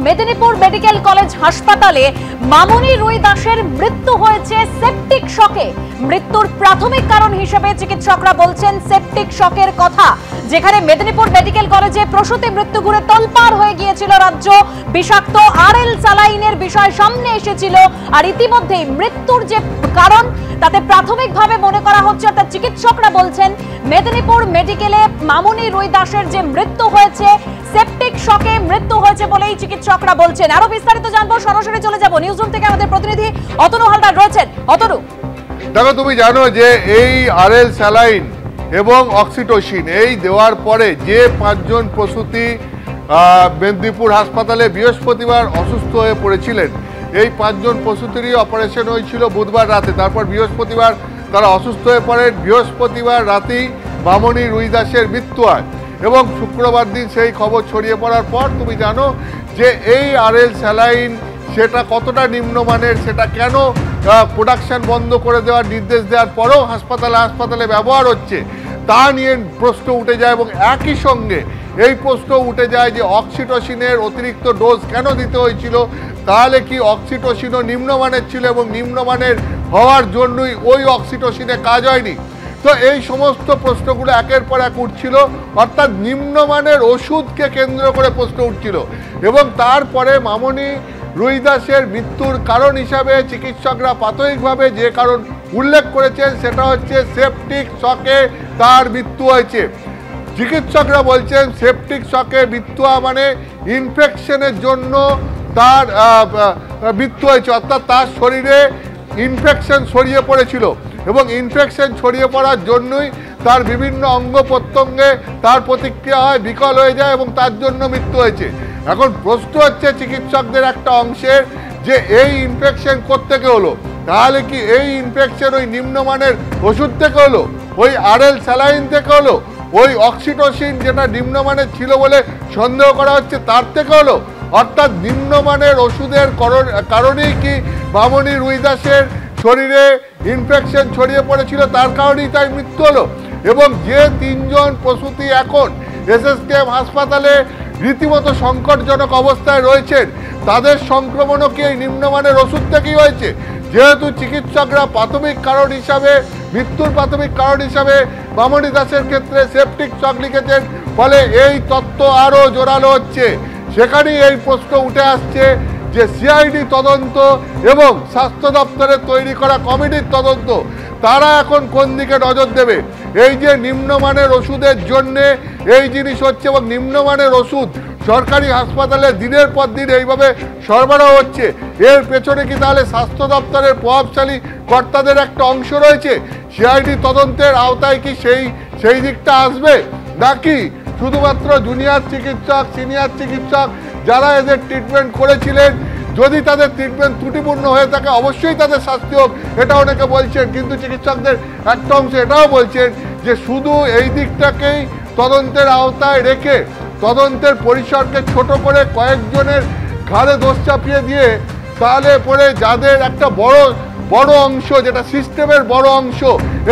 Medinipur medical college হাসপাতালে মামনি রুই দাসের মৃত্যু হয়েছে সেপটিক শকে। মৃত্যুর প্রাথমিক কারণ হিসেবে চিকিৎসকরা বলছেন সেপটিক শকের কথা। যেখানে মেদিনীপুর মেডিকেল কলেজে প্রসূতি মৃত্যু ঘুরে তোলপাড় হয়ে গিয়েছিল রাজ্য, বিষাক্ত আরএল স্যালাইনের বিষয় সামনে এসেছিল। আর ইতিমধ্যেই মৃত্যুর যে কারণ তাতে প্রাথমিকভাবে মনে করা হচ্ছে, অর্থাৎ চিকিৎসকরা বলছেন মেদিনীপুর মেডিকেলে মামনি রুই দাসের যে মৃত্যু হয়েছে সেপটিক শকে মৃত্যু হয়েছে বলেই চিকিৎসকরা বলছেন। আরো বিস্তারিত জানবো, সরাসরি চলে যাব নিউজ রুম থেকে। আমাদের প্রতিনিধি অতনু হালদার রয়েছেন। অতনু, দেখো, তুমি জানো যে এই আরএল স্যালাইন এবং অক্সিটোসিন এই দেওয়ার পরে যে 5 জন প্রসূতি মেদিনীপুর হাসপাতালে বৃহস্পতিবার অসুস্থ হয়ে পড়েছিলেন, এই 5 জন প্রসূতিরই অপারেশন হয়েছিল বুধবার রাতে। তারপর বৃহস্পতিবার তারা অসুস্থ হয়ে পড়েন। বৃহস্পতিবার রাতেই মামনি রুই দাসের মৃত্যু হয় এবং শুক্রবার দিন সেই খবর ছড়িয়ে পড়ার পর তুমি জানো যে এই আরএল স্যালাইন সেটা কতটা নিম্নমানের, সেটা কেন প্রোডাকশন বন্ধ করে দেওয়ার নির্দেশ দেওয়ার পরেও হাসপাতালে ব্যবহার হচ্ছে তা নিয়ে প্রশ্ন উঠে যায়। এবং একই সঙ্গে এই প্রশ্ন উঠে যায় যে অক্সিটোসিনের অতিরিক্ত ডোজ কেন দিতে হয়েছিল, তাহলে কি অক্সিটোসিনও নিম্নমানের ছিল এবং নিম্নমানের হওয়ার জন্যই ওই অক্সিটোসিনে কাজ হয়নি। তো এই সমস্ত প্রশ্নগুলো একের পর এক উঠছিল, অর্থাৎ নিম্নমানের ওষুধকে কেন্দ্র করে প্রশ্ন উঠছিল। এবং তারপরে মামনি রুই দাসের মৃত্যুর কারণ হিসাবে চিকিৎসকরা প্রাথমিকভাবে যে কারণ উল্লেখ করেছেন সেটা হচ্ছে সেপটিক শকে তার মৃত্যু হয়েছে। চিকিৎসকরা বলছেন সেপটিক শকে মৃত্যু মানে ইনফেকশনের জন্য তার মৃত্যু হয়েছে, অর্থাৎ তার শরীরে ইনফেকশন ছড়িয়ে পড়েছিল এবং ইনফেকশন ছড়িয়ে পড়ার জন্যই তার বিভিন্ন অঙ্গ প্রত্যঙ্গে তার প্রতিক্রিয়া হয়, বিকল হয়ে যায় এবং তার জন্য মৃত্যু হয়েছে। এখন প্রশ্ন হচ্ছে চিকিৎসকদের একটা অংশের যে এই ইনফেকশন কোত্থেকে হলো, তাহলে কি এই ইনফেকশন ওই নিম্নমানের ওষুধ থেকে হলো, ওই আরএল স্যালাইন থেকে হলো, ওই অক্সিটোসিন যেটা নিম্নমানের ছিল বলে সন্দেহ করা হচ্ছে তার থেকে হলো, অর্থাৎ নিম্নমানের ওষুধের কারণেই কি মামনি রুই দাসের শরীরে ইনফেকশন ছড়িয়ে পড়েছিল, তার কারণেই তাই মৃত্যু হলো। এবং যে 3 জন প্রসূতি এখন এসএসকেএম হাসপাতালে রীতিমতো সংকটজনক অবস্থায় রয়েছেন, তাদের সংক্রমণও কি এই নিম্নমানের ওষুধ থেকেই হয়েছে? যেহেতু চিকিৎসকরা প্রাথমিক কারণ হিসাবে, মৃত্যুর প্রাথমিক কারণ হিসাবে মামনি দাসের ক্ষেত্রে সেপটিক শক লিখেছেন, ফলে এই তত্ত্ব আরও জোরালো হচ্ছে। সেখানেই এই প্রশ্ন উঠে আসছে যে সিআইডি তদন্ত এবং স্বাস্থ্য দপ্তরের তৈরি করা কমিটির তদন্ত, তারা এখন কোন দিকে নজর দেবে? এই যে নিম্নমানের ওষুধের জন্যে এই জিনিস হচ্ছে এবং নিম্নমানের ওষুধ সরকারি হাসপাতালে দিনের পর দিন এইভাবে সরবরাহ হচ্ছে, এর পেছনে কি তাহলে স্বাস্থ্য দপ্তরের প্রভাবশালী কর্তাদের একটা অংশ রয়েছে? সিআইডি তদন্তের আওতায় কি সেই দিকটা আসবে, নাকি শুধুমাত্র জুনিয়র চিকিৎসক, সিনিয়র চিকিৎসক যারা এদের ট্রিটমেন্ট করেছিলেন, যদি তাদের ট্রিটমেন্ট ত্রুটিপূর্ণ হয়ে থাকে অবশ্যই তাদের শাস্তি হোক, এটা অনেকে বলছেন। কিন্তু চিকিৎসকদের একটা অংশ এটাও বলছেন যে শুধু এই দিকটাকেই তদন্তের আওতায় রেখে তদন্তের পরিসরকে ছোট করে কয়েকজনের ঘাড়ে দোষ চাপিয়ে দিয়ে তাহলে পরে যাদের একটা বড় অংশ, যেটা সিস্টেমের বড় অংশ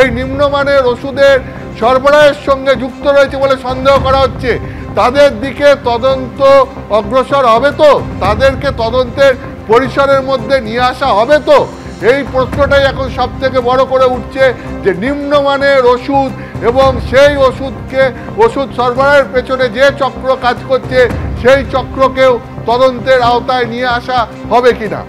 এই নিম্নমানের ওষুধের সরবরাহের সঙ্গে যুক্ত রয়েছে বলে সন্দেহ করা হচ্ছে, তাদের দিকে তদন্ত অগ্রসর হবে তো? তাদেরকে তদন্তের পরিসরের মধ্যে নিয়ে আসা হবে তো? এই প্রশ্নটাই এখন সব থেকে বড় করে উঠছে যে নিম্নমানের ওষুধ এবং সেই ওষুধ সরবরাহের পেছনে যে চক্র কাজ করছে সেই চক্রকেও তদন্তের আওতায় নিয়ে আসা হবে কিনা।